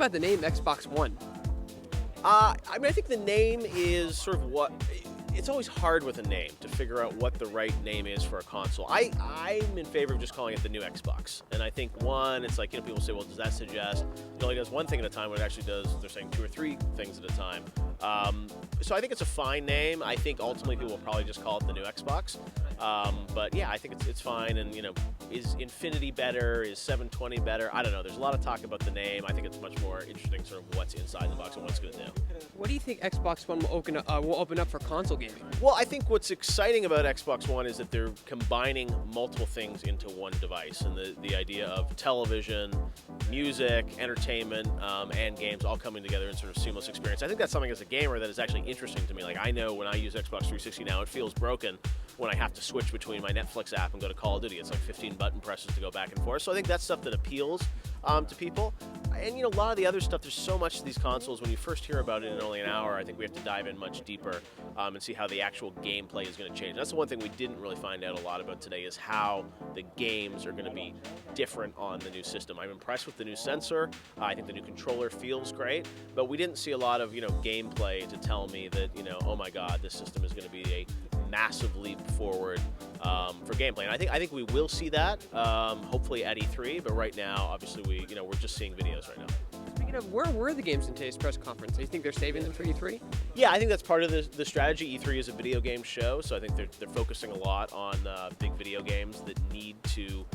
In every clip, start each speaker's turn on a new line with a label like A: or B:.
A: about the name Xbox One?
B: I mean, I think the name is sort of what. It's always hard with a name to figure out what the right name is for a console. I'm in favor of just calling it the new Xbox. And I think, one, it's like, people say, well, does that suggest it only does one thing at a time when it actually does, they're saying 2 or 3 things at a time. So I think it's a fine name. I think ultimately people will probably just call it the new Xbox. But yeah, I think it's fine. And, is Infinity better? Is 720 better? I don't know. There's a lot of talk about the name. I think it's much more interesting sort of what's inside the box and what it's going to do.
A: What do you think Xbox One will open up for console gaming?
B: Well, I think what's exciting about Xbox One is that they're combining multiple things into one device, and the idea of television, music, entertainment, and games all coming together in sort of seamless experience. I think that's something as a gamer that is actually interesting to me. Like, I know when I use Xbox 360 now, it feels broken when I have to switch between my Netflix app and go to Call of Duty. It's like 15 button presses to go back and forth. So I think that's stuff that appeals to people. And, a lot of the other stuff, there's so much to these consoles. When you first hear about it in only an hour, I think we have to dive in much deeper and see how the actual gameplay is going to change. That's the one thing we didn't really find out a lot about today, is how the games are going to be different on the new system. I'm impressed with the new sensor. I think the new controller feels great, but we didn't see a lot of, gameplay to tell me that, oh my God, this system is going to be a massive leap forward for gameplay. And I think we will see that, hopefully at E3, but right now, obviously, we're just seeing videos right now.
A: Speaking of, where were the games in today's press conference? Do you think they're saving them for E3?
B: Yeah, I think that's part of the strategy. E3 is a video game show, so I think they're focusing a lot on big video games that need to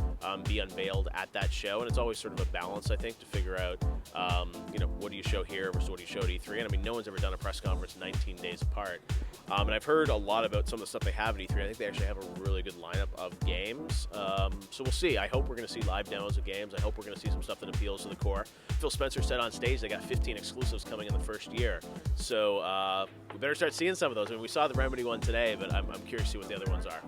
B: be unveiled at that show, and it's always sort of a balance, I think, to figure out, what do you show here versus what do you show at E3? And I mean, no one's ever done a press conference 19 days apart. And I've heard a lot about some of the stuff they have at E3. I think they actually have a really good lineup of games. So we'll see. I hope we're going to see live demos of games. I hope we're going to see some stuff that appeals to the core. Phil Spencer said on stage they got 15 exclusives coming in the first year. So we better start seeing some of those. I mean, we saw the Remedy one today, but I'm curious to see what the other ones are.